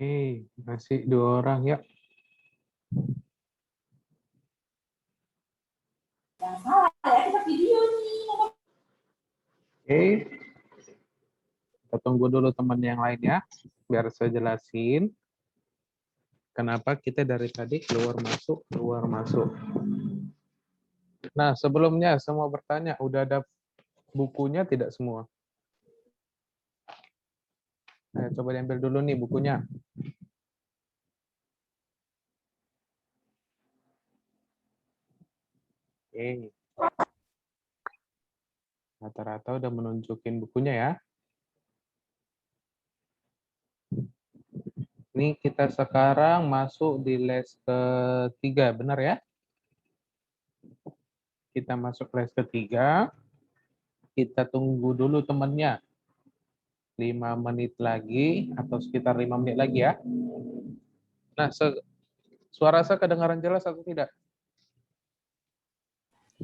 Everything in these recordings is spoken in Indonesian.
Oke, masih 2 orang ya. Oke, kita tunggu dulu teman yang lain ya, biar saya jelasin kenapa kita dari tadi keluar masuk, keluar masuk. Nah, sebelumnya semua bertanya, udah ada bukunya tidak semua? Nah, coba diambil dulu nih bukunya. Oke, rata-rata udah menunjukin bukunya ya. Ini kita sekarang masuk di les ketiga, benar ya? Kita masuk les ketiga, kita tunggu dulu temannya. 5 menit lagi, atau sekitar 5 menit lagi ya. Nah, suara saya kedengaran jelas atau tidak?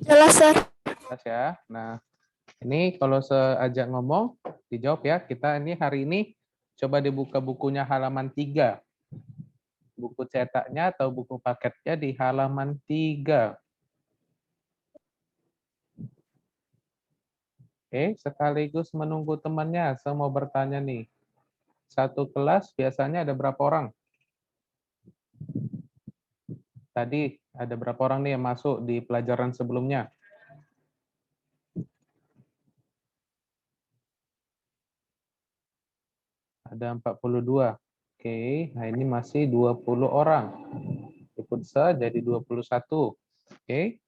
Jelas, Sir. Jelas ya. Nah, ini kalau saya ajak ngomong, dijawab ya. Kita ini hari ini coba dibuka bukunya halaman 3. Buku cetaknya atau buku paketnya di halaman 3. Oke, sekaligus menunggu temannya. Saya mau bertanya nih. Satu kelas biasanya ada berapa orang? Tadi ada berapa orang nih yang masuk di pelajaran sebelumnya? Ada 42. Oke, nah ini masih 20 orang. Ikut saya jadi 21. Oke.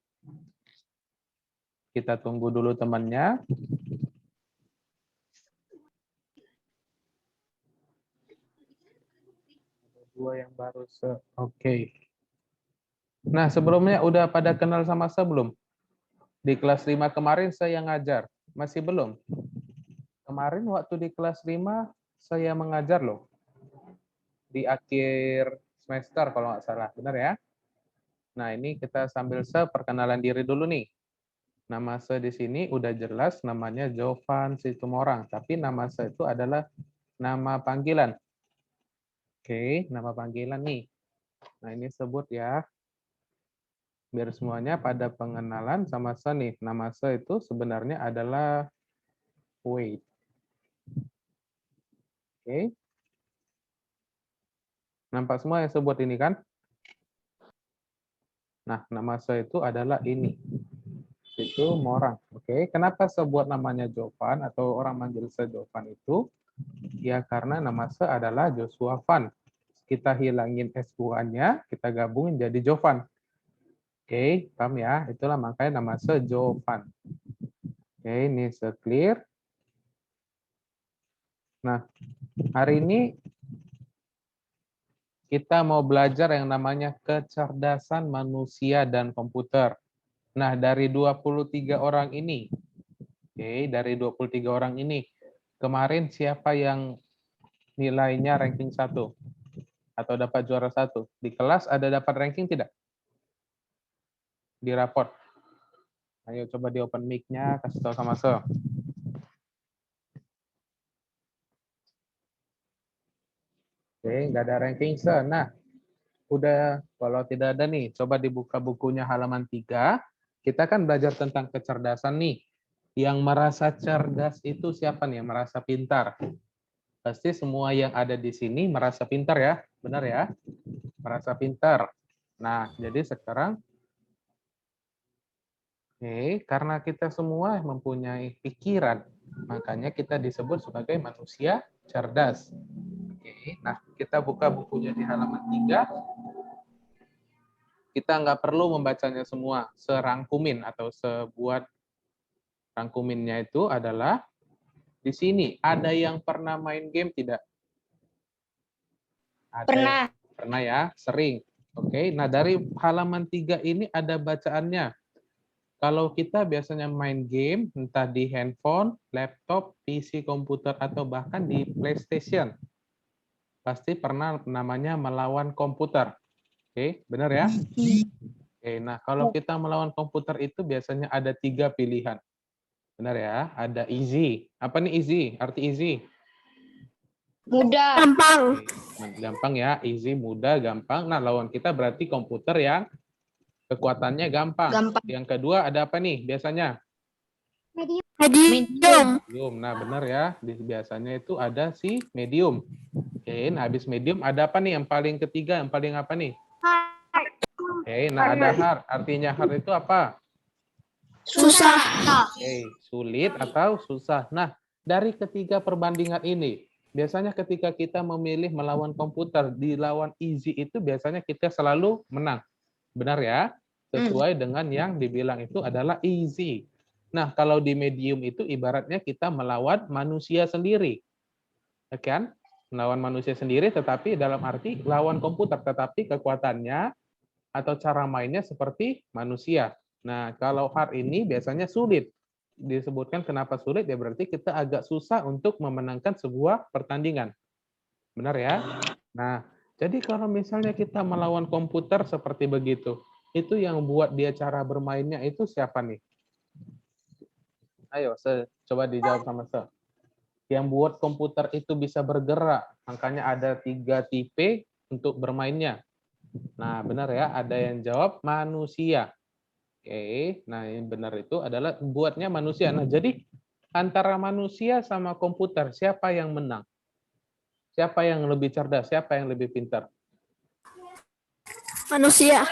Kita tunggu dulu temannya. Dua yang baru Oke. Nah, sebelumnya udah pada kenal sama saya belum? Di kelas 5 kemarin saya yang ngajar. Masih belum? Kemarin waktu di kelas 5 saya mengajar loh. Di akhir semester kalau nggak salah. Benar ya? Nah, ini kita sambil perkenalan diri dulu nih. Nama saya di sini udah jelas namanya Jovan Situmorang, tapi nama saya itu adalah nama panggilan. Oke, nama panggilan nih. Nah, ini sebut ya. Biar semuanya pada pengenalan sama saya nih. Nama saya itu sebenarnya adalah Wade. Oke. Nampak semua yang sebut ini kan? Nah, nama saya itu adalah ini. Itu Morang. Oke, kenapa saya buat namanya Jovan atau orang manggil saya Jovan itu? Ya karena nama saya adalah Joshua Van. Kita hilangin S2-nya, kita gabungin jadi Jovan. Oke, paham ya? Itulah makanya nama saya Jovan. Oke, ini clear. Nah, hari ini kita mau belajar yang namanya kecerdasan manusia dan komputer. Nah, dari 23 orang ini, dari 23 orang ini, kemarin siapa yang nilainya ranking 1 atau dapat juara 1? Di kelas ada dapat ranking tidak? Di raport. Ayo coba di open mic-nya, kasih tahu sama saya. Oke, nggak ada ranking se. Nah, udah kalau tidak ada nih, coba dibuka bukunya halaman 3. Kita kan belajar tentang kecerdasan nih. Yang merasa cerdas itu siapa nih? Yang merasa pintar. Pasti semua yang ada di sini merasa pintar ya. Benar ya? Merasa pintar. Nah, jadi sekarang karena kita semua mempunyai pikiran, makanya kita disebut sebagai manusia cerdas. Nah kita buka bukunya di halaman 3. Kita nggak perlu membacanya semua, serangkumin atau sebuat rangkuminnya itu adalah di sini. Ada yang pernah main game tidak? Ada yang Pernah. pernah ya, sering. Oke, nah dari halaman 3 ini ada bacaannya. Kalau kita biasanya main game, entah di handphone, laptop, PC, komputer, atau bahkan di PlayStation, pasti pernah namanya melawan komputer. Oke, benar ya? Oke, nah kalau kita melawan komputer itu biasanya ada 3 pilihan. Benar ya? Ada easy. Apa nih easy? Arti easy? Mudah. Gampang. Gampang ya, easy, mudah, gampang. Nah, lawan kita berarti komputer yang kekuatannya gampang. Gampang. Yang kedua ada apa nih biasanya? Medium. Medium. Nah, benar ya. Biasanya itu ada si medium. Oke, nah habis medium ada apa nih yang paling ketiga, yang paling apa nih? Oke, nah ada hard. Artinya hard itu apa? Susah. Oke, sulit atau susah. Nah, dari ketiga perbandingan ini, biasanya ketika kita memilih melawan komputer, di lawan easy itu biasanya kita selalu menang. Benar ya? Sesuai dengan yang dibilang itu adalah easy. Nah, kalau di medium itu ibaratnya kita melawan manusia sendiri. Ya kan? Melawan manusia sendiri tetapi dalam arti lawan komputer, tetapi kekuatannya atau cara mainnya seperti manusia. Nah, kalau hard ini biasanya sulit. Disebutkan kenapa sulit, ya berarti kita agak susah untuk memenangkan sebuah pertandingan. Benar ya? Nah, jadi kalau misalnya kita melawan komputer seperti begitu, itu yang buat dia cara bermainnya itu siapa nih? Ayo, coba dijawab sama saya. Yang buat komputer itu bisa bergerak, makanya ada 3 tipe untuk bermainnya. Nah, benar ya, ada yang jawab manusia. Oke, nah yang benar itu adalah buatnya manusia. Nah, jadi antara manusia sama komputer, siapa yang menang? Siapa yang lebih cerdas? Siapa yang lebih pintar? Manusia.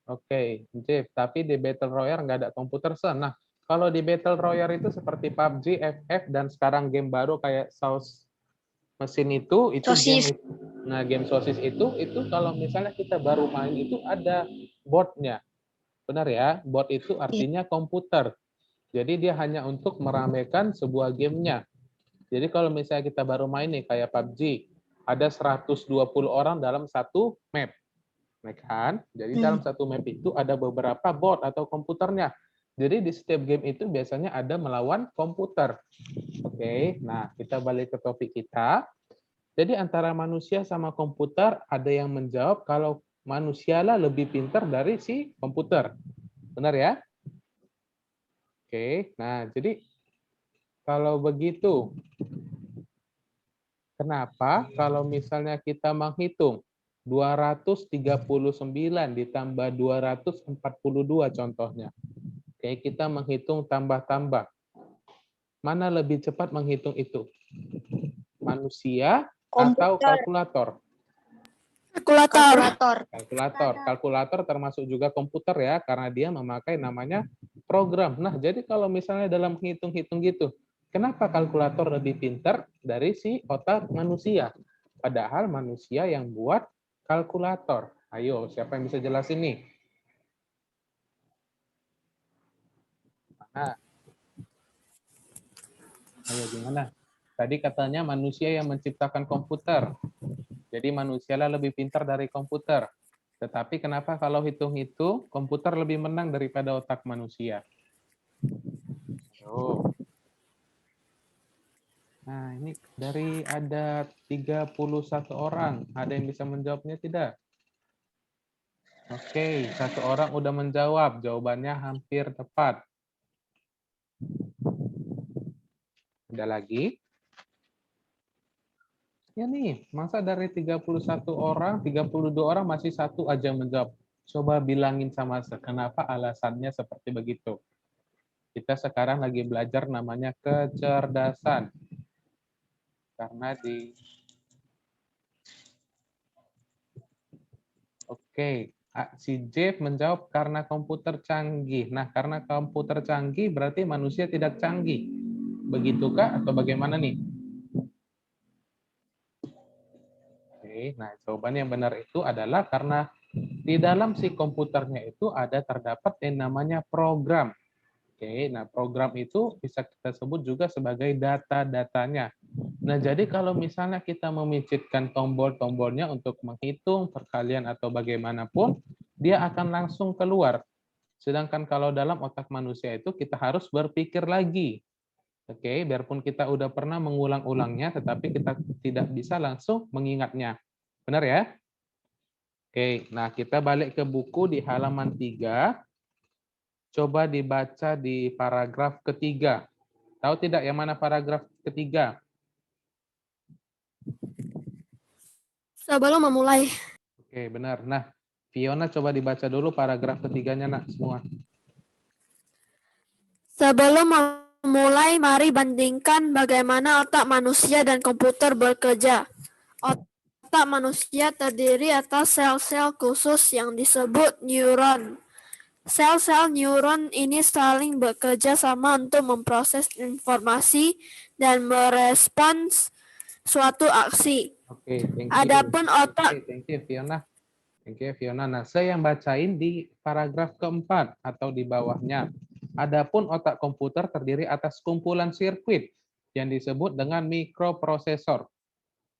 Oke, Jeff, tapi di Battle Royale nggak ada komputer, Sen. Nah, kalau di Battle Royale itu seperti PUBG, FF, dan sekarang game baru kayak Saus Mesin itu Sosis. game sosis itu kalau misalnya kita baru main itu ada botnya. Benar ya, bot itu artinya komputer. Jadi dia hanya untuk meramaikan sebuah gamenya. Jadi kalau misalnya kita baru main nih kayak PUBG, ada 120 orang dalam satu map. Nah, kan? Jadi dalam satu map itu ada beberapa bot atau komputernya. Jadi di setiap game itu biasanya ada melawan komputer. Oke, nah kita balik ke topik kita. Jadi antara manusia sama komputer ada yang menjawab kalau manusialah lebih pintar dari si komputer. Benar ya? Oke, nah jadi kalau begitu, kenapa kalau misalnya kita menghitung 239 ditambah 242 contohnya. Oke, kita menghitung tambah-tambah. Mana lebih cepat menghitung itu? Manusia atau kalkulator? Kalkulator. Kalkulator termasuk juga komputer ya, karena dia memakai namanya program. Nah, jadi kalau misalnya dalam hitung-hitung gitu, kenapa kalkulator lebih pintar dari si otak manusia? Padahal manusia yang buat kalkulator. Ayo, siapa yang bisa jelasin nih? Nah, ayo gimana? Tadi katanya manusia yang menciptakan komputer. Jadi manusialah lebih pintar dari komputer. Tetapi kenapa kalau hitung-hitung, komputer lebih menang daripada otak manusia? Oh. Nah, ini dari ada 31 orang. Ada yang bisa menjawabnya tidak? Oke, satu orang udah menjawab. Jawabannya hampir tepat. Ada lagi? Ya nih, masa dari 31 orang, 32 orang masih satu aja menjawab. Coba bilangin sama saya, kenapa alasannya seperti begitu? Kita sekarang lagi belajar namanya kecerdasan. Karena Oke, si Jeff menjawab karena komputer canggih. Nah, karena komputer canggih berarti manusia tidak canggih. Begitukah atau bagaimana nih? Oke, nah jawaban yang benar itu adalah karena di dalam si komputernya itu ada terdapat yang namanya program. Oke, nah program itu bisa kita sebut juga sebagai data-datanya. Nah, jadi kalau misalnya kita memicitkan tombol-tombolnya untuk menghitung perkalian atau bagaimanapun, dia akan langsung keluar. Sedangkan kalau dalam otak manusia itu kita harus berpikir lagi. Oke, biarpun kita udah pernah mengulang-ulangnya, tetapi kita tidak bisa langsung mengingatnya. Benar ya? Oke, nah kita balik ke buku di halaman 3. Coba dibaca di paragraf ketiga. Tahu tidak yang mana paragraf ketiga? Sebelum memulai. Oke, benar. Nah, Fiona coba dibaca dulu paragraf ketiganya, nak, semua. Sebelum memulai, mari bandingkan bagaimana otak manusia dan komputer bekerja. Otak manusia terdiri atas sel-sel khusus yang disebut neuron. Sel-sel neuron ini saling bekerja sama untuk memproses informasi dan merespons suatu aksi. Oke, thank you. Adapun otak Oke, thank you, Fiona. Thank you, Fiona. Nah, saya yang bacain di paragraf keempat atau di bawahnya. Adapun otak komputer terdiri atas kumpulan sirkuit yang disebut dengan mikroprosesor.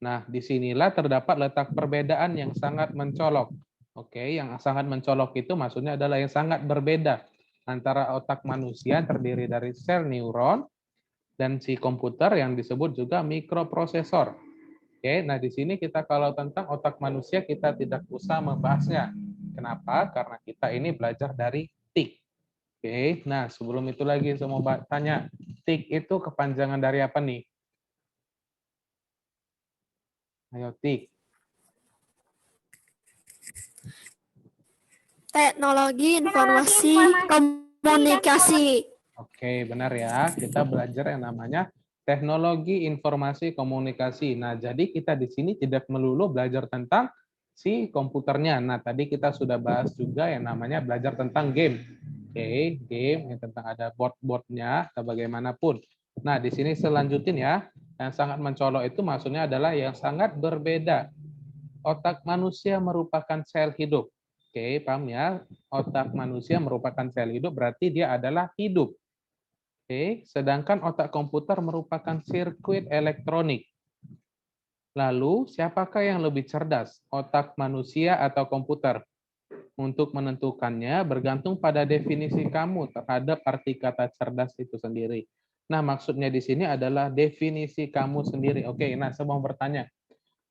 Nah, disinilah terdapat letak perbedaan yang sangat mencolok. Oke, yang sangat mencolok itu maksudnya adalah yang sangat berbeda antara otak manusia terdiri dari sel neuron dan si komputer yang disebut juga mikroprosesor. Oke, nah di sini kita kalau tentang otak manusia kita tidak usah membahasnya. Kenapa? Karena kita ini belajar dari TIK. Oke, nah sebelum itu lagi saya mau tanya, TIK itu kepanjangan dari apa nih? Ayo TIK. teknologi informasi komunikasi. Oke, benar ya. Kita belajar yang namanya teknologi informasi komunikasi. Nah, jadi kita di sini tidak melulu belajar tentang si komputernya. Nah, tadi kita sudah bahas juga yang namanya belajar tentang game. Oke, game yang tentang ada board-boardnya atau bagaimanapun. Nah, di sini selanjutin ya. Yang sangat mencolok itu maksudnya adalah yang sangat berbeda. Otak manusia merupakan sel hidup. Oke, paham ya? Otak manusia merupakan sel hidup berarti dia adalah hidup. Oke, sedangkan otak komputer merupakan sirkuit elektronik. Lalu, siapakah yang lebih cerdas, otak manusia atau komputer? Untuk menentukannya bergantung pada definisi kamu terhadap arti kata cerdas itu sendiri. Nah, maksudnya di sini adalah definisi kamu sendiri. Oke, nah saya mau bertanya.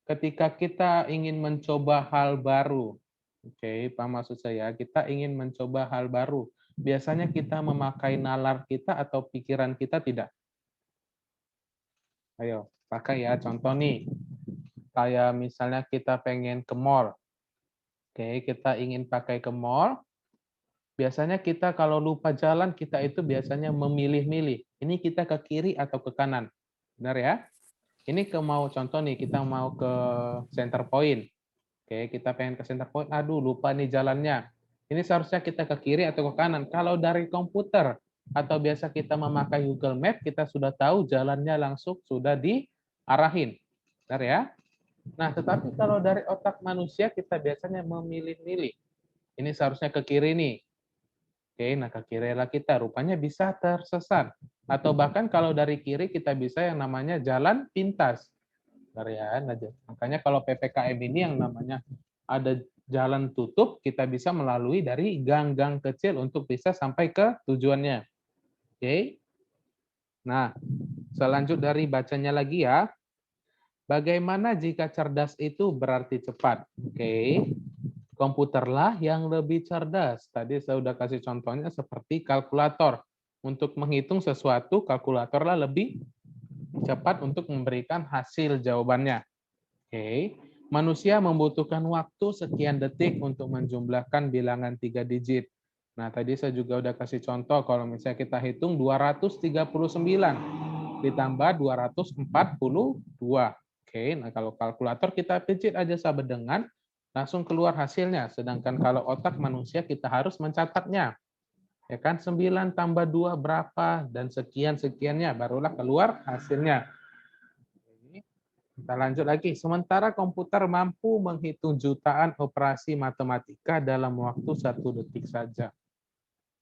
Ketika kita ingin mencoba hal baru, oke, paham maksud saya, kita ingin mencoba hal baru. Biasanya kita memakai nalar kita atau pikiran kita tidak? Ayo, pakai ya. Contoh nih, kayak misalnya kita pengen ke mall. Oke, kita ingin pakai ke mall. Biasanya kita kalau lupa jalan, kita itu biasanya memilih-milih. Ini kita ke kiri atau ke kanan. Benar ya? Ini mau contoh nih, kita mau ke center point. Oke, kita pengen ke center point. Aduh, lupa nih jalannya. Ini seharusnya kita ke kiri atau ke kanan. Kalau dari komputer atau biasa kita memakai Google Map, kita sudah tahu jalannya langsung sudah diarahin. Benar ya? Nah, tetapi kalau dari otak manusia, kita biasanya memilih-milih. Ini seharusnya ke kiri nih. Oke, nah ke kiri lah kita. Rupanya bisa tersesat. Atau bahkan kalau dari kiri, kita bisa yang namanya jalan pintas. Benar ya? Nah, makanya kalau PPKM ini yang namanya ada jalan tutup, kita bisa melalui dari gang-gang kecil untuk bisa sampai ke tujuannya. Oke. Nah, selanjut dari bacanya lagi ya. Bagaimana jika cerdas itu berarti cepat? Oke. Komputerlah yang lebih cerdas. Tadi saya sudah kasih contohnya seperti kalkulator. Untuk menghitung sesuatu, kalkulatorlah lebih cepat untuk memberikan hasil jawabannya. Oke. Manusia membutuhkan waktu sekian detik untuk menjumlahkan bilangan 3 digit. Nah, tadi saya juga udah kasih contoh kalau misalnya kita hitung 239 ditambah 242. Oke, nah kalau kalkulator kita pijit aja sabedengan, langsung keluar hasilnya. Sedangkan kalau otak manusia kita harus mencatatnya. Ya kan, 9 tambah 2 berapa, dan sekian-sekiannya, barulah keluar hasilnya. Kita lanjut lagi. Sementara komputer mampu menghitung jutaan operasi matematika dalam waktu 1 detik saja.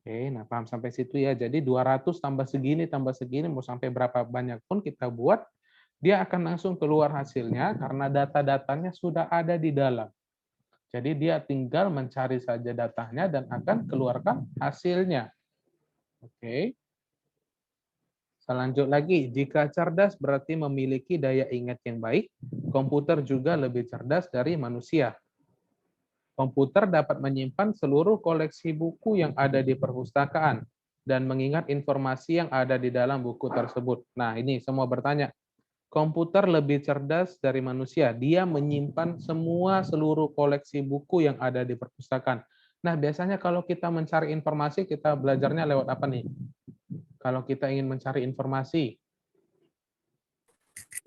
Oke, nah paham sampai situ ya. Jadi 200 tambah segini, mau sampai berapa banyak pun kita buat, dia akan langsung keluar hasilnya karena data-datanya sudah ada di dalam. Jadi dia tinggal mencari saja datanya dan akan keluarkan hasilnya. Oke. Selanjut lagi, jika cerdas berarti memiliki daya ingat yang baik, komputer juga lebih cerdas dari manusia. Komputer dapat menyimpan seluruh koleksi buku yang ada di perpustakaan dan mengingat informasi yang ada di dalam buku tersebut. Nah, ini semua bertanya, Komputer lebih cerdas dari manusia. Dia menyimpan seluruh koleksi buku yang ada di perpustakaan. Nah, biasanya kalau kita mencari informasi, kita belajarnya lewat apa nih? Kalau kita ingin mencari informasi.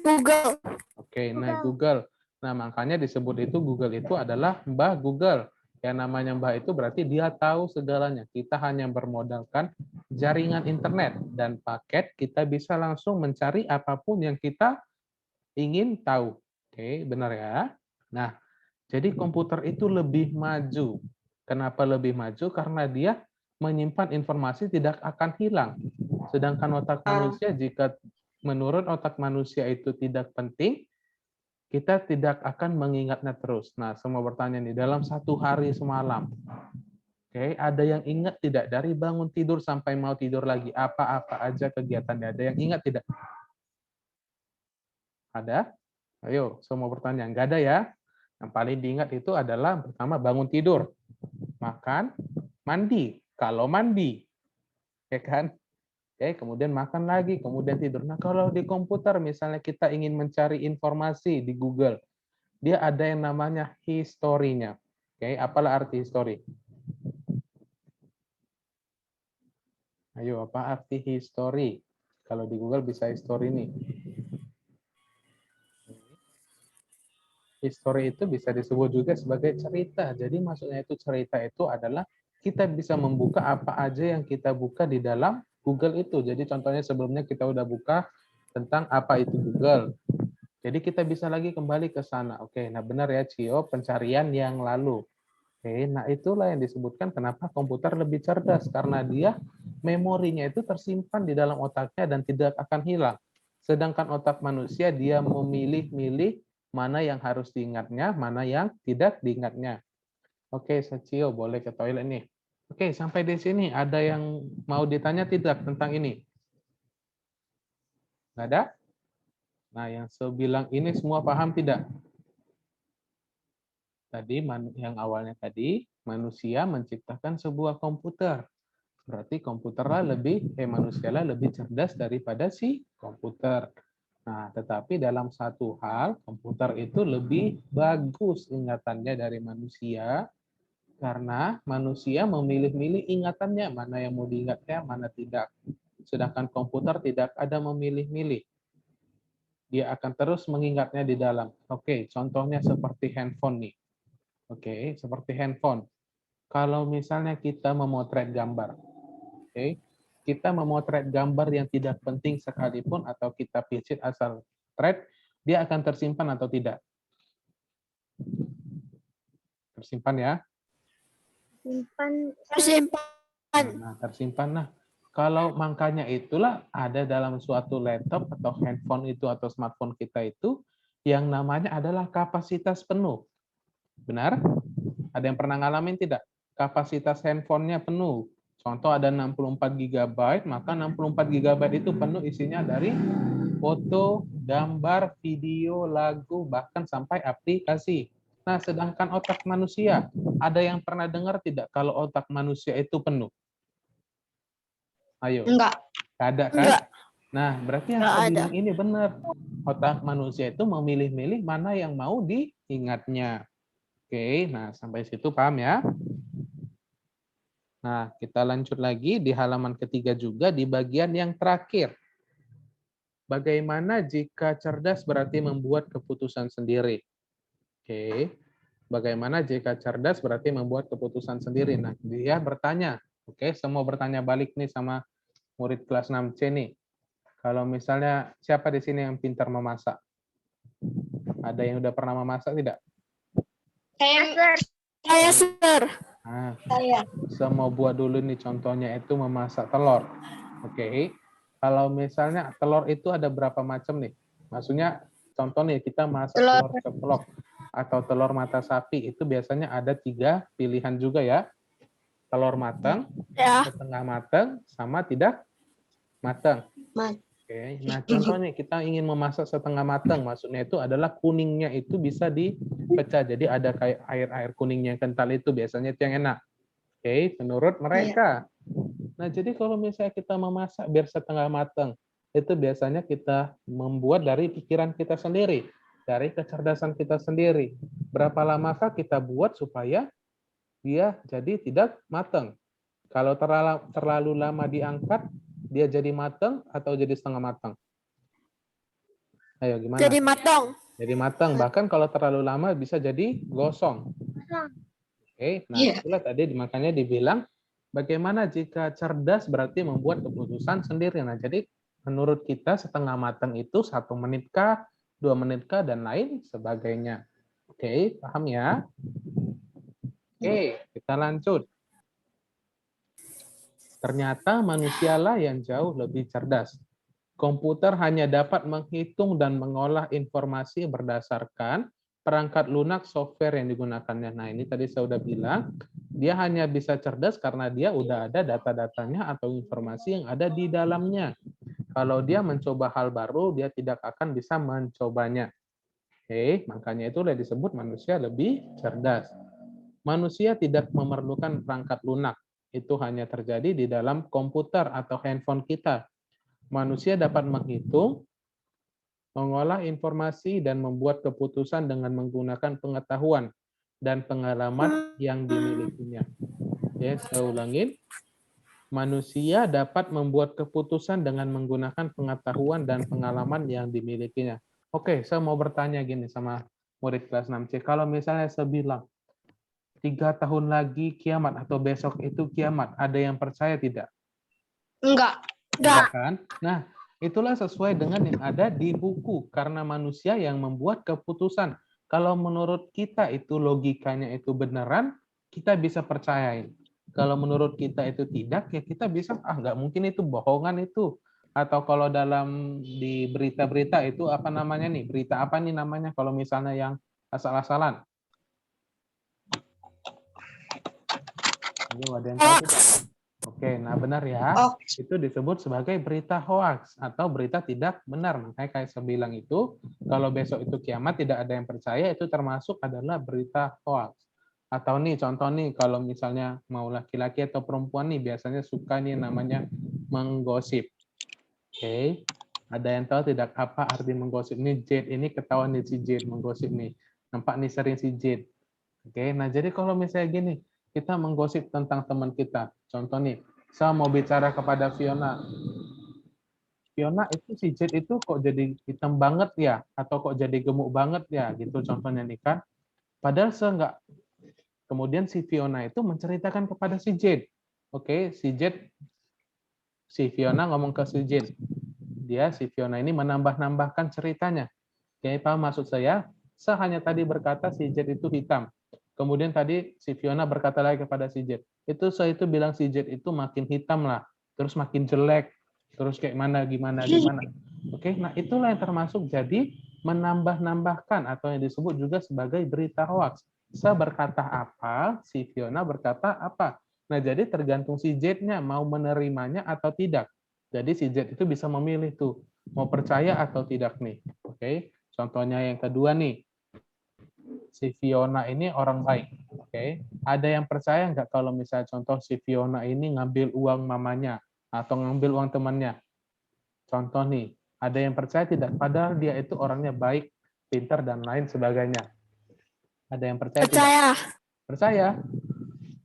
Google. Oke, nah Google. Nah, makanya disebut itu Google itu adalah Mbah Google. Yang namanya Mbah itu berarti dia tahu segalanya. Kita hanya bermodalkan jaringan internet dan paket, kita bisa langsung mencari apapun yang kita ingin tahu. Oke, benar ya? Nah, jadi komputer itu lebih maju. Kenapa lebih maju? Karena dia menyimpan informasi tidak akan hilang. Sedangkan otak manusia, jika menurut otak manusia itu tidak penting, kita tidak akan mengingatnya terus. Nah, semua bertanya nih, dalam satu hari semalam, oke, ada yang ingat tidak dari bangun tidur sampai mau tidur lagi, apa-apa aja kegiatannya? Ada yang ingat tidak? Ada? Ayo, semua bertanya. Enggak ada ya? Yang paling diingat itu adalah pertama bangun tidur, makan, mandi. Kalau mandi, ya kan? Oke, kemudian makan lagi, kemudian tidur. Nah, kalau di komputer misalnya kita ingin mencari informasi di Google, dia ada yang namanya historinya. Oke, apalah arti history? Ayo, apa arti history? Kalau di Google bisa history nih. History itu bisa disebut juga sebagai cerita. Jadi maksudnya itu cerita itu adalah kita bisa membuka apa aja yang kita buka di dalam Google itu. Jadi contohnya sebelumnya kita udah buka tentang apa itu Google. Jadi kita bisa lagi kembali ke sana. Oke, nah benar ya Cio, pencarian yang lalu. Oke, nah itulah yang disebutkan kenapa komputer lebih cerdas, karena dia memorinya itu tersimpan di dalam otaknya dan tidak akan hilang. Sedangkan otak manusia dia memilih-milih mana yang harus diingatnya, mana yang tidak diingatnya. Oke, Sacio boleh ke toilet nih. Oke, sampai di sini ada yang mau ditanya tidak tentang ini? Nggak ada? Nah, yang saya bilang ini semua paham tidak? Tadi yang awalnya tadi manusia menciptakan sebuah komputer. Berarti manusialah lebih cerdas daripada si komputer. Nah, tetapi dalam satu hal, komputer itu lebih bagus ingatannya dari manusia karena manusia memilih-milih ingatannya, mana yang mau diingatnya, mana tidak. Sedangkan komputer tidak ada memilih-milih. Dia akan terus mengingatnya di dalam. Oke, contohnya seperti handphone nih. Oke, seperti handphone. Kalau misalnya kita memotret gambar, oke, kita memotret gambar yang tidak penting sekalipun atau kita visit asal thread, dia akan tersimpan atau tidak? Tersimpan ya. Tersimpan. Nah, tersimpan. Nah, kalau makanya itulah ada dalam suatu laptop atau handphone itu atau smartphone kita itu yang namanya adalah kapasitas penuh. Benar? Ada yang pernah ngalamin tidak? Kapasitas handphonenya penuh. Contoh ada 64 GB, maka 64 GB itu penuh isinya dari foto, gambar, video, lagu, bahkan sampai aplikasi. Nah, sedangkan otak manusia, ada yang pernah dengar tidak kalau otak manusia itu penuh? Ayo. Enggak. Ada kan? Enggak. Nah, berarti yang Enggak saya ada. bilang ini benar. Otak manusia itu memilih-milih mana yang mau diingatnya. Oke, nah sampai situ paham ya? Nah, kita lanjut lagi di halaman ketiga juga di bagian yang terakhir. Bagaimana jika cerdas berarti membuat keputusan sendiri? Oke, bagaimana jika cerdas berarti membuat keputusan sendiri? Nah, dia bertanya. Oke, semua bertanya balik nih sama murid kelas 6C nih. Kalau misalnya siapa di sini yang pintar memasak? Ada yang udah pernah memasak tidak? Saya, Sir. Nah, Saya. saya mau buat dulu nih contohnya itu memasak telur. Oke. Kalau misalnya telur itu ada berapa macam nih? Maksudnya contoh nih kita masak telur ceplok atau telur mata sapi itu biasanya ada 3 pilihan juga ya. Telur matang, Ya. setengah matang, sama tidak matang. Oke. Nah, contohnya kita ingin memasak setengah matang, maksudnya itu adalah kuningnya itu bisa dipecah. Jadi ada kayak air-air kuningnya yang kental itu biasanya itu yang enak. Oke, menurut mereka. Nah, jadi kalau misalnya kita memasak biar setengah matang, itu biasanya kita membuat dari pikiran kita sendiri, dari kecerdasan kita sendiri. Berapa lamakah kita buat supaya dia jadi tidak matang? Kalau terlalu lama diangkat, dia jadi matang atau jadi setengah matang? Ayo gimana? Jadi matang. Jadi matang. Bahkan kalau terlalu lama bisa jadi gosong. Oke, nah Iya. itulah tadi makanya dibilang bagaimana jika cerdas berarti membuat keputusan sendiri. Nah, jadi menurut kita setengah matang itu 1 menit kah, 2 menit kah, dan lain sebagainya. Oke, paham ya? Oke, kita lanjut. Ternyata manusialah yang jauh lebih cerdas. Komputer hanya dapat menghitung dan mengolah informasi berdasarkan perangkat lunak software yang digunakannya. Nah, ini tadi saya sudah bilang, dia hanya bisa cerdas karena dia udah ada data-datanya atau informasi yang ada di dalamnya. Kalau dia mencoba hal baru, dia tidak akan bisa mencobanya. Oke, makanya itulah disebut manusia lebih cerdas. Manusia tidak memerlukan perangkat lunak. Itu hanya terjadi di dalam komputer atau handphone kita. Manusia dapat menghitung, mengolah informasi, dan membuat keputusan dengan menggunakan pengetahuan dan pengalaman yang dimilikinya. Ya, saya ulangin. Manusia dapat membuat keputusan dengan menggunakan pengetahuan dan pengalaman yang dimilikinya. Oke, saya mau bertanya gini sama murid kelas 6C. Kalau misalnya saya bilang, 3 tahun lagi kiamat atau besok itu kiamat, ada yang percaya tidak? Enggak. Enggak kan? Nah, itulah sesuai dengan yang ada di buku. Karena manusia yang membuat keputusan. Kalau menurut kita itu logikanya itu beneran, kita bisa percayain. Kalau menurut kita itu tidak, ya kita bisa, nggak mungkin itu bohongan itu. Atau kalau dalam di berita-berita itu apa namanya nih? Berita apa nih namanya kalau misalnya yang asal-asalan? Ini ada yang tahu tidak? Oke, nah benar ya. Oh, Itu disebut sebagai berita hoax atau berita tidak benar. Makanya kayak saya bilang itu, kalau besok itu kiamat tidak ada yang percaya, itu termasuk adalah berita hoax. Atau nih, contoh nih, kalau misalnya mau laki-laki atau perempuan nih, biasanya suka nih namanya menggosip. Oke, ada yang tahu tidak apa arti menggosip? Ini Jade, ini ketahuan nih si Jade menggosip nih. Nampak nih sering si Jade. Oke, nah jadi kalau misalnya gini, kita menggosip tentang teman kita. Contoh nih, saya mau bicara kepada Fiona. Fiona itu si Jade itu kok jadi hitam banget ya? Atau kok jadi gemuk banget ya? Gitu contohnya nih kan. Padahal saya nggak. Kemudian si Fiona itu menceritakan kepada si Jade. Oke, si Fiona ngomong ke si Jade. Si Fiona ini menambah-nambahkan ceritanya. Oke, paham maksud saya? Saya hanya tadi berkata si Jade itu hitam. Kemudian tadi si Fiona berkata lagi kepada si Jade, saya itu bilang si Jade itu makin hitam lah, terus makin jelek, terus kayak mana gimana. Oke, nah itulah yang termasuk jadi menambah-nambahkan atau yang disebut juga sebagai berita hoax. Saya berkata apa, si Fiona berkata apa. Nah, jadi tergantung si Jade-nya mau menerimanya atau tidak. Jadi si Jade itu bisa memilih tuh, mau percaya atau tidak nih. Oke, contohnya yang kedua nih, si Fiona ini orang baik. Oke, ada yang percaya nggak kalau misalnya contoh si Fiona ini ngambil uang mamanya atau ngambil uang temannya? Contoh nih, ada yang percaya tidak? Padahal dia itu orangnya baik, pintar dan lain sebagainya. Ada yang percaya tidak? Percaya. Percaya.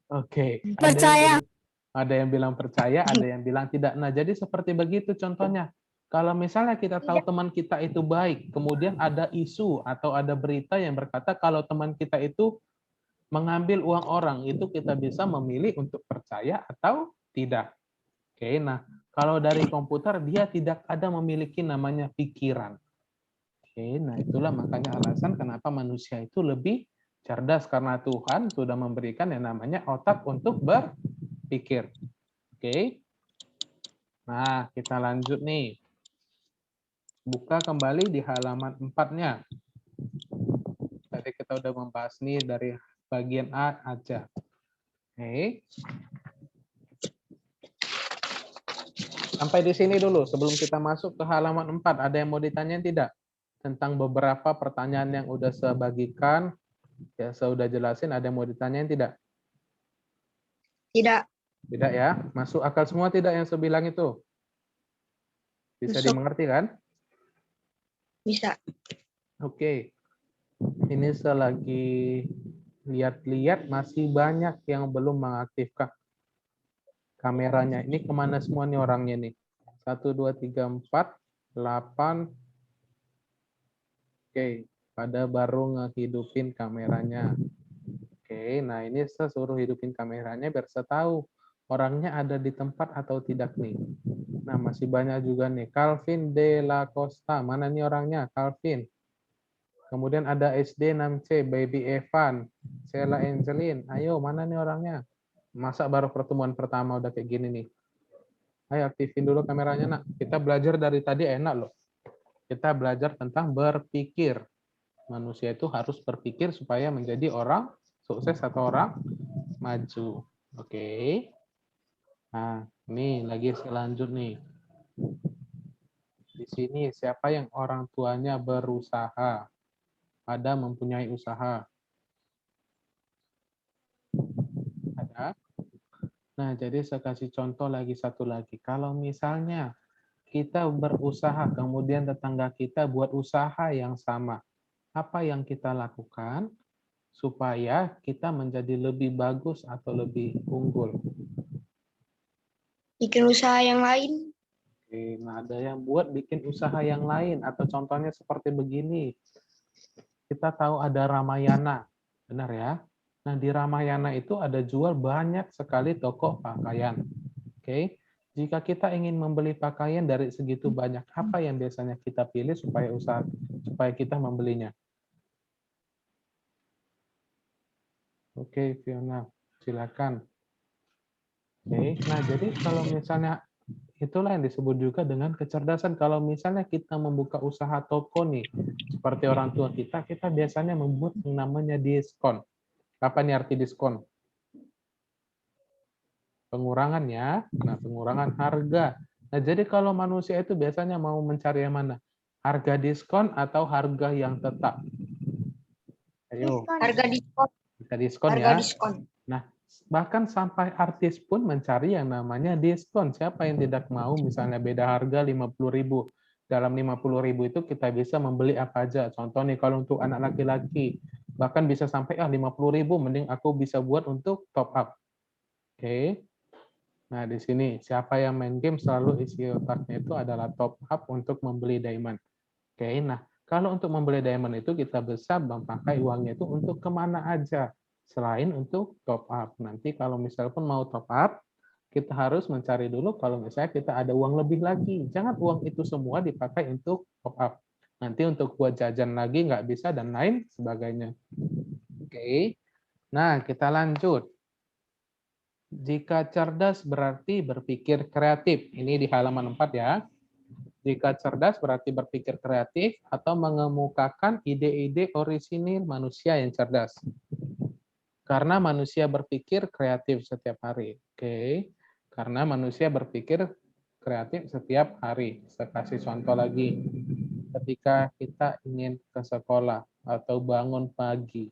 Oke. Percaya. Ada yang bilang percaya, ada yang bilang tidak. Nah, jadi seperti begitu contohnya. Kalau misalnya kita tahu teman kita itu baik, kemudian ada isu atau ada berita yang berkata kalau teman kita itu mengambil uang orang, itu kita bisa memilih untuk percaya atau tidak. Oke, nah kalau dari komputer dia tidak ada memiliki namanya pikiran. Oke, nah itulah makanya alasan kenapa manusia itu lebih cerdas karena Tuhan sudah memberikan yang namanya otak untuk berpikir. Oke. Nah, kita lanjut nih. Buka kembali di halaman 4-nya. Tadi kita udah membahas nih dari bagian A aja. Oke. Sampai di sini dulu sebelum kita masuk ke halaman 4. Ada yang mau ditanyain tidak? Tentang beberapa pertanyaan yang udah saya bagikan, ya saya udah jelasin, ada yang mau ditanyain tidak? tidak. Tidak ya? Masuk akal semua tidak yang saya bilang itu? Bisa Masuk. dimengerti kan? Bisa. Oke. Ini selagi lihat-lihat masih banyak yang belum mengaktifkan kameranya. Ini kemana semua nih orangnya nih? 1, 2, 3, 4, 8. Oke, pada baru ngehidupin kameranya. Oke, nah ini saya suruh hidupin kameranya biar saya tahu orangnya ada di tempat atau tidak nih. Nah, masih banyak juga nih. Calvin De La Costa. Mana nih orangnya? Calvin. Kemudian ada SD 6C, Baby Evan. Sheila Angelin. Ayo, mana nih orangnya? Masa baru pertemuan pertama udah kayak gini nih? Ayo aktifin dulu kameranya, nak. Kita belajar dari tadi enak loh. Kita belajar tentang berpikir. Manusia itu harus berpikir supaya menjadi orang sukses atau orang maju. Oke. Nah, ini lagi selanjut nih. Di sini siapa yang orang tuanya berusaha? Ada mempunyai usaha. Ada. Nah, jadi saya kasih contoh lagi satu lagi. Kalau misalnya kita berusaha, kemudian tetangga kita buat usaha yang sama. Apa yang kita lakukan supaya kita menjadi lebih bagus atau lebih unggul? Bikin usaha yang lain. Oke, nah ada yang buat bikin usaha yang lain atau contohnya seperti begini. Kita tahu ada Ramayana, benar ya? Nah di Ramayana itu ada jual banyak sekali toko pakaian. Oke, jika kita ingin membeli pakaian dari segitu banyak, apa yang biasanya kita pilih supaya kita membelinya? Oke, Fiona, silakan. Oke, nah jadi kalau misalnya itulah yang disebut juga dengan kecerdasan. Kalau misalnya kita membuka usaha toko nih, seperti orang tua kita biasanya membuat yang namanya diskon. Apa nih arti diskon? Pengurangan ya. Nah, pengurangan harga. Nah, jadi kalau manusia itu biasanya mau mencari yang mana? Harga diskon atau harga yang tetap? Ayo, Harga diskon. harga diskon Harga ya. diskon. Nah, bahkan sampai artis pun mencari yang namanya diskon. Siapa yang tidak mau misalnya beda harga 50.000. Dalam 50.000 itu kita bisa membeli apa aja. Contoh nih kalau untuk anak laki-laki, bahkan bisa sampai 50.000 mending aku bisa buat untuk top up. Oke. Nah, di sini siapa yang main game selalu isi otaknya itu adalah top up untuk membeli diamond. Oke, nah kalau untuk membeli diamond itu kita bisa memakai uangnya itu untuk kemana aja selain untuk top up. Nanti kalau misalnya pun mau top up, kita harus mencari dulu kalau misalnya kita ada uang lebih lagi. Jangan uang itu semua dipakai untuk top up. Nanti untuk buat jajan lagi nggak bisa dan lain sebagainya. Oke, nah kita lanjut. Jika cerdas berarti berpikir kreatif. Ini di halaman 4 ya. Jika cerdas berarti berpikir kreatif atau mengemukakan ide-ide orisinil manusia yang cerdas. Karena manusia berpikir kreatif setiap hari. Oke. Karena manusia berpikir kreatif setiap hari. Saya kasih contoh lagi. Ketika kita ingin ke sekolah atau bangun pagi.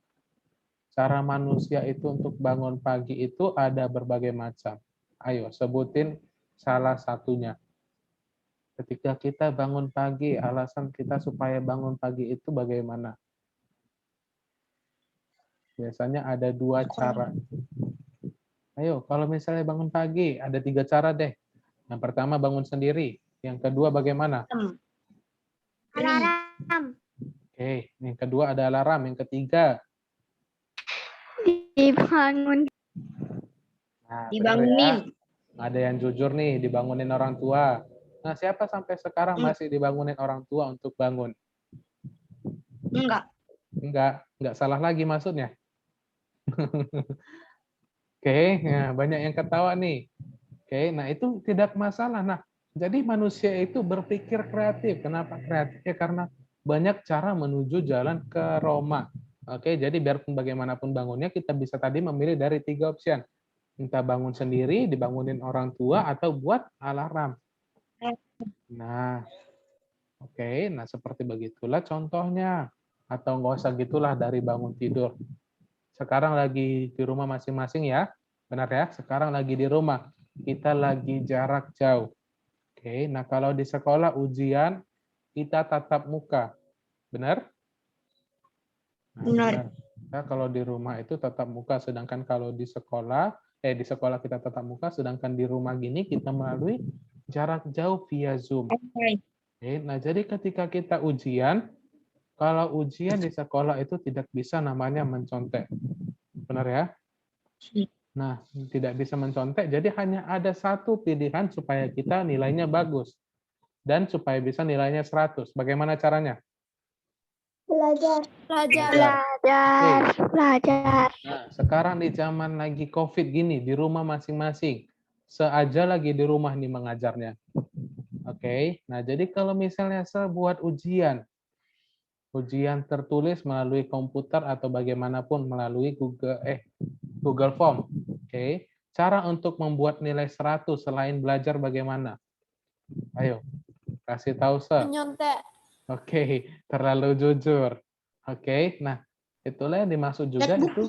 Cara manusia itu untuk bangun pagi itu ada berbagai macam. Ayo sebutin salah satunya. Ketika kita bangun pagi, alasan kita supaya bangun pagi itu bagaimana? Biasanya ada 2 cara. Ayo, kalau misalnya bangun pagi, ada 3 cara deh. Yang pertama bangun sendiri. Yang kedua bagaimana? Alarm. Oke, yang kedua ada alarm. Yang ketiga, Dibangun. nah, benar ya. Dibangunin. Ada yang jujur nih, dibangunin orang tua. Nah, siapa sampai sekarang masih dibangunin orang tua untuk bangun? Enggak. Enggak salah lagi maksudnya. Oke, ya, banyak yang ketawa nih. Oke, nah itu tidak masalah. Nah, jadi manusia itu berpikir kreatif. Kenapa kreatif? Ya karena banyak cara menuju jalan ke Roma. Oke, jadi biarpun bagaimanapun bangunnya, kita bisa tadi memilih dari 3 opsi. Entah bangun sendiri, dibangunin orang tua, atau buat alarm. Nah, oke, nah seperti begitulah contohnya. Atau nggak usah gitulah dari bangun tidur. Sekarang lagi di rumah masing-masing ya. Benar ya? Sekarang lagi di rumah. Kita lagi jarak jauh. Oke, nah kalau di sekolah ujian kita tatap muka. Benar? Nah, Benar. Kita kalau di rumah itu tatap muka, sedangkan kalau di sekolah kita tatap muka, sedangkan di rumah gini kita melalui jarak jauh via Zoom. Oke. Oke, nah jadi ketika kita ujian, kalau ujian di sekolah itu tidak bisa namanya mencontek. Benar ya? Nah, tidak bisa mencontek, jadi hanya ada satu pilihan supaya kita nilainya bagus. Dan supaya bisa nilainya 100. Bagaimana caranya? Belajar. Oke. Nah, sekarang di zaman lagi COVID gini, di rumah masing-masing. Seaja lagi di rumah nih mengajarnya. Oke, nah jadi kalau misalnya saya buat ujian tertulis melalui komputer atau bagaimanapun melalui Google Form. Oke, cara untuk membuat nilai 100 selain belajar bagaimana? Ayo, kasih tahu saya. Menyontek. Oke, terlalu jujur. Oke, nah itulah yang dimaksud juga itu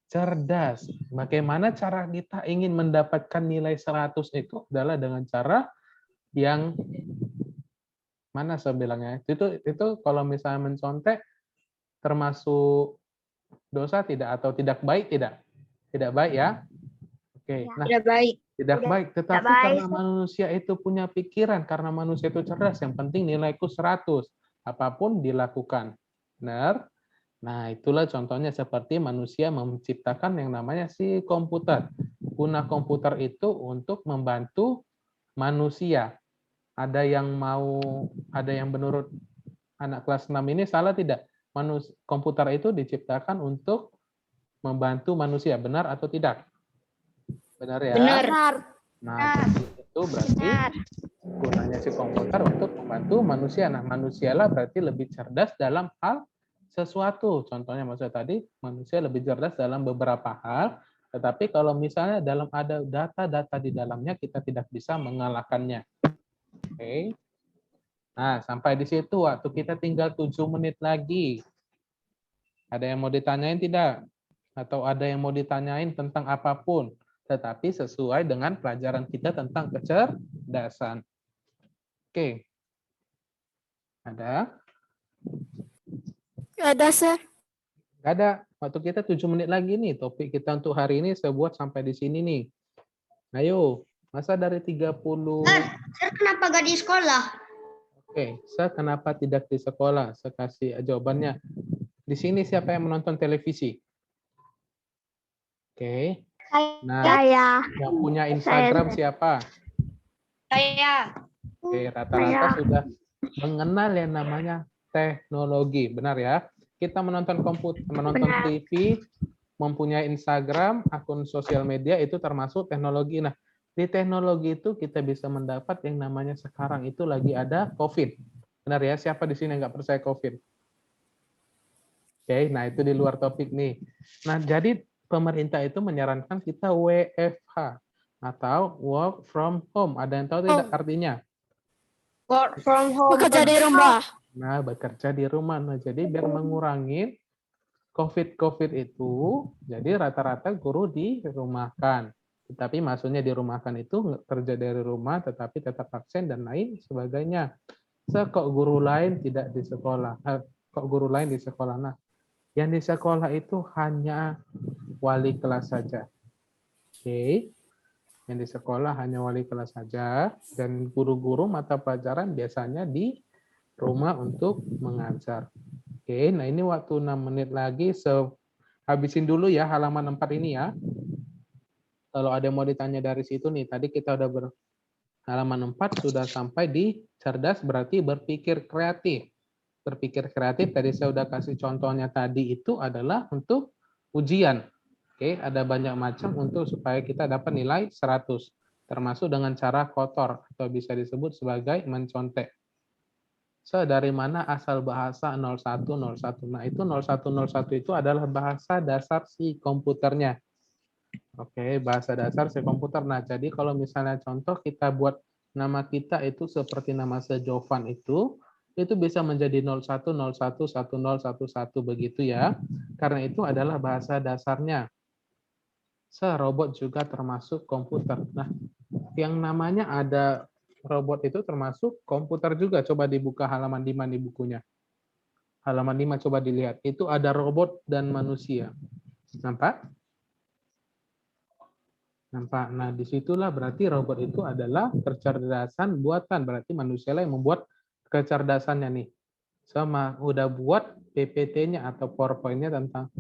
cerdas. Bagaimana cara kita ingin mendapatkan nilai 100 itu adalah dengan cara yang mana saya bilangnya? Itu kalau misalnya mencontek termasuk dosa tidak atau tidak baik tidak? Tidak baik ya. Oke, nah Tidak baik. tidak baik, tetapi baik. karena manusia itu punya pikiran, karena manusia itu cerdas, yang penting nilaiku 100, apapun dilakukan. Benar? Nah, itulah contohnya seperti manusia menciptakan yang namanya si komputer. Guna komputer itu untuk membantu manusia. Ada yang menurut anak kelas 6 ini salah tidak? Komputer itu diciptakan untuk membantu manusia, benar atau tidak? Benar ya? Benar. Nah, itu berarti gunanya si komputer untuk membantu manusia. Nah, manusialah berarti lebih cerdas dalam hal sesuatu. Contohnya maksud tadi, manusia lebih cerdas dalam beberapa hal, tetapi kalau misalnya ada data-data di dalamnya, kita tidak bisa mengalahkannya. Oke. Nah, sampai di situ waktu kita tinggal 7 menit lagi. Ada yang mau ditanyain tidak? Atau ada yang mau ditanyain tentang apapun, tetapi sesuai dengan pelajaran kita tentang kecerdasan. Oke. Ada? Ada, Sir. Nggak ada. Waktu kita 7 menit lagi nih. Topik kita untuk hari ini saya buat sampai di sini nih. Ayo. Masa dari 30... Saya kenapa gak di sekolah? Oke. Saya kenapa tidak di sekolah? Saya kasih jawabannya. Di sini siapa yang menonton televisi? Oke. Nah, yang punya Instagram siapa? Saya. Oke, rata-rata sudah mengenal yang namanya teknologi. Benar ya? Kita menonton komputer, menonton TV, mempunyai Instagram, akun sosial media itu termasuk teknologi. Nah, di teknologi itu kita bisa mendapat yang namanya sekarang itu lagi ada COVID. Benar ya? Siapa di sini yang nggak percaya COVID? Oke, nah itu di luar topik nih. Nah, jadi pemerintah itu menyarankan kita WFH atau work from home. Ada yang tahu tidak artinya? Work from home. Bekerja di rumah. Nah, bekerja di rumah. Nah, jadi biar mengurangi COVID itu, jadi rata-rata guru dirumahkan. Tetapi maksudnya dirumahkan itu kerja dari rumah, tetapi tetap absen dan lain sebagainya. Kok guru lain tidak di sekolah? Kok guru lain di sekolah? Nah, yang di sekolah itu hanya wali kelas saja. Oke. Yang di sekolah hanya wali kelas saja, dan guru-guru mata pelajaran biasanya di rumah untuk mengajar. Oke, nah ini waktu 6 menit lagi, habisin dulu ya halaman 4 ini ya. Kalau ada yang mau ditanya dari situ nih, tadi kita udah halaman 4 sudah sampai di cerdas berarti berpikir kreatif. Berpikir kreatif tadi saya udah kasih contohnya tadi itu adalah untuk ujian. Oke, ada banyak macam untuk supaya kita dapat nilai 100. Termasuk dengan cara kotor atau bisa disebut sebagai mencontek. Dari mana asal bahasa 0101? Nah, itu 0101 itu adalah bahasa dasar si komputernya. Oke, bahasa dasar si komputer. Nah, jadi kalau misalnya contoh kita buat nama kita itu seperti nama sejovan itu bisa menjadi 01011011 begitu ya. Karena itu adalah bahasa dasarnya. Robot juga termasuk komputer. Nah, yang namanya ada robot itu termasuk komputer juga. Coba dibuka halaman 5 di bukunya. Halaman 5 coba dilihat. Itu ada robot dan manusia. Nampak? Nampak. Nah, disitulah berarti robot itu adalah kecerdasan buatan. Berarti manusia lah yang membuat kecerdasannya nih. Sama udah buat PPT-nya atau PowerPoint-nya tentang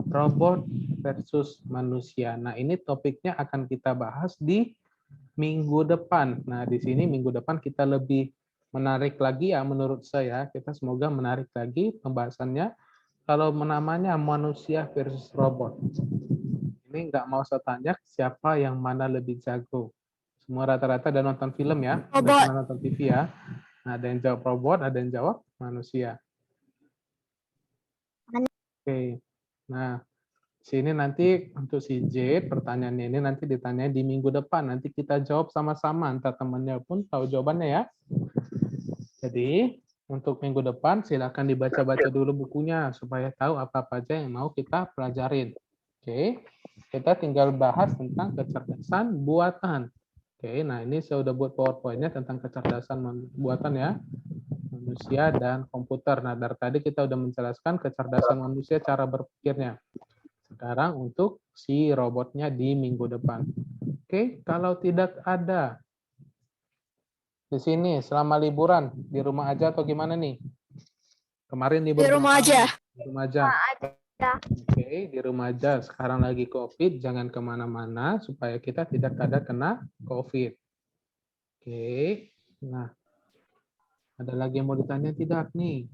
robot versus manusia. Nah, ini topiknya akan kita bahas di minggu depan. Nah, di sini minggu depan kita lebih menarik lagi ya menurut saya. Kita semoga menarik lagi pembahasannya. Kalau namanya manusia versus robot. Ini nggak mau saya tanya siapa yang mana lebih jago. Semua rata-rata ada nonton film ya. Udah Robot. pernah nonton TV ya. Nah, ada yang jawab robot, ada yang jawab manusia. Oke. Nah, sini nanti untuk si J, pertanyaannya ini nanti ditanya di minggu depan. Nanti kita jawab sama-sama, entah temannya pun tahu jawabannya ya. Jadi, untuk minggu depan silakan dibaca-baca dulu bukunya supaya tahu apa-apa aja yang mau kita pelajarin. Oke, kita tinggal bahas tentang kecerdasan buatan. Oke, nah ini saya udah buat PowerPoint-nya tentang kecerdasan buatan ya. Manusia dan komputer. Nah, dari tadi kita udah menjelaskan kecerdasan manusia, cara berpikirnya. Sekarang untuk si robotnya di minggu depan. Oke, kalau tidak ada di sini selama liburan, di rumah aja atau gimana nih? Kemarin libur Di rumah berapa? aja. Di rumah aja. Oke, di rumah aja. Sekarang lagi COVID, jangan kemana-mana supaya kita tidak ada kena COVID. Oke, nah ada lagi yang mau ditanya tidak nih?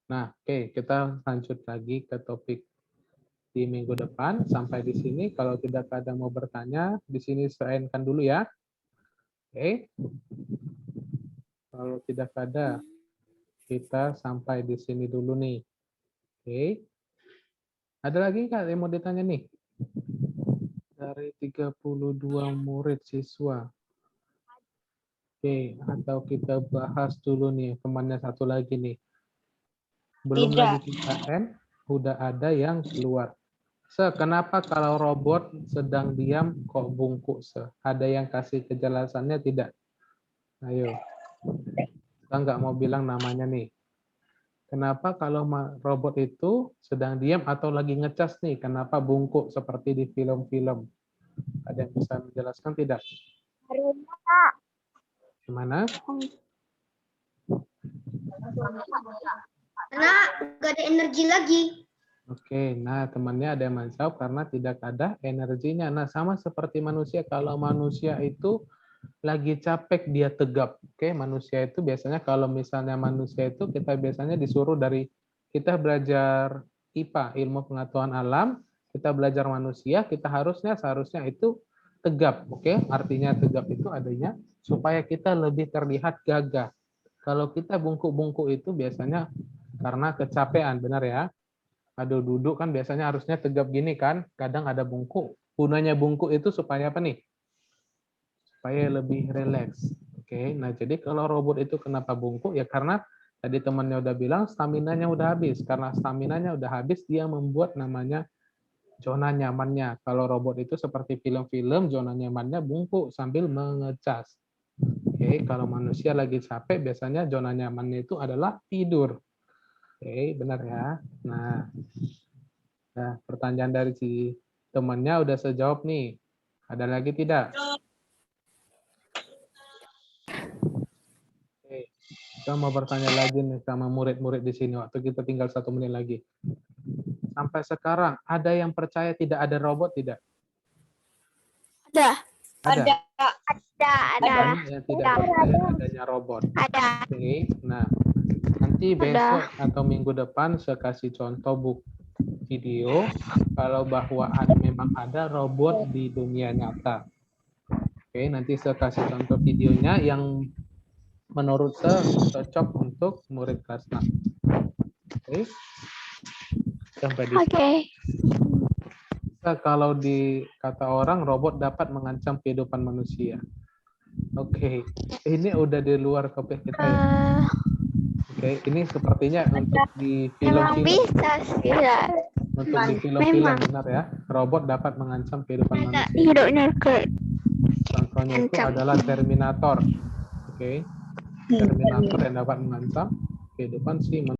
Nah, oke, kita lanjut lagi ke topik di minggu depan. Sampai di sini, kalau tidak ada mau bertanya, di sini saya endkan dulu ya. Oke. Kalau tidak ada, kita sampai di sini dulu nih. Oke. Ada lagi nggak yang mau ditanya nih? Dari 32 murid siswa. Oke, atau kita bahas dulu nih, temannya satu lagi nih. Belum Tidak. lagi KKN, udah ada yang keluar. Kenapa kalau robot sedang diam kok bungkuk? Ada yang kasih kejelasannya tidak? Ayo. Kita nggak mau bilang namanya nih. Kenapa kalau robot itu sedang diam atau lagi ngecas nih? Kenapa bungkuk seperti di film-film? Ada yang bisa menjelaskan tidak? Gimana? Karena nggak ada energi lagi. Oke, nah temannya ada yang menjawab karena tidak ada energinya. Nah, sama seperti manusia, kalau manusia itu lagi capek dia tegap. Oke, manusia itu biasanya kalau misalnya manusia itu kita biasanya disuruh dari kita belajar IPA, ilmu pengetahuan alam, kita belajar manusia, kita seharusnya itu tegap. Oke, artinya tegap itu adanya supaya kita lebih terlihat gagah. Kalau kita bungkuk-bungkuk itu biasanya karena kecapean, benar ya? Aduh, duduk kan biasanya harusnya tegap gini kan, kadang ada bungkuk. Gunanya bungkuk itu supaya apa nih? Supaya lebih rileks. Oke, nah jadi kalau robot itu kenapa bungkuk? Ya karena tadi temannya udah bilang stamina-nya udah habis. Karena stamina-nya udah habis, dia membuat namanya zona nyamannya. Kalau robot itu seperti film-film, zona nyamannya bungkuk sambil mengecas. Oke, kalau manusia lagi capek, biasanya zona nyamannya itu adalah tidur. Oke, benar ya. Nah, pertanyaan dari si temannya udah saya jawab nih. Ada lagi tidak? Oke, kita mau bertanya lagi nih sama murid-murid di sini. Waktu kita tinggal 1 menit lagi. Sampai sekarang, ada yang percaya tidak ada robot tidak? Ada. Ada. Ada. Banyak yang tidak percaya adanya robot. Ada. Oke, nah nanti besok atau minggu depan saya kasih contoh video kalau bahwa memang ada robot di dunia nyata. Oke, nanti saya kasih contoh videonya yang menurut saya cocok untuk murid kelas 6. Oke. Sampai di sini. Kalau di kata orang robot dapat mengancam kehidupan manusia. Oke, ini udah di luar topik kita ya. Oke, ini sepertinya untuk di film-film. Bisa sih. Untuk di film-film benar ya, robot dapat mengancam kehidupan manusia. Contohnya itu adalah Terminator. Oke. Terminator yang dapat mengancam kehidupan si manusia.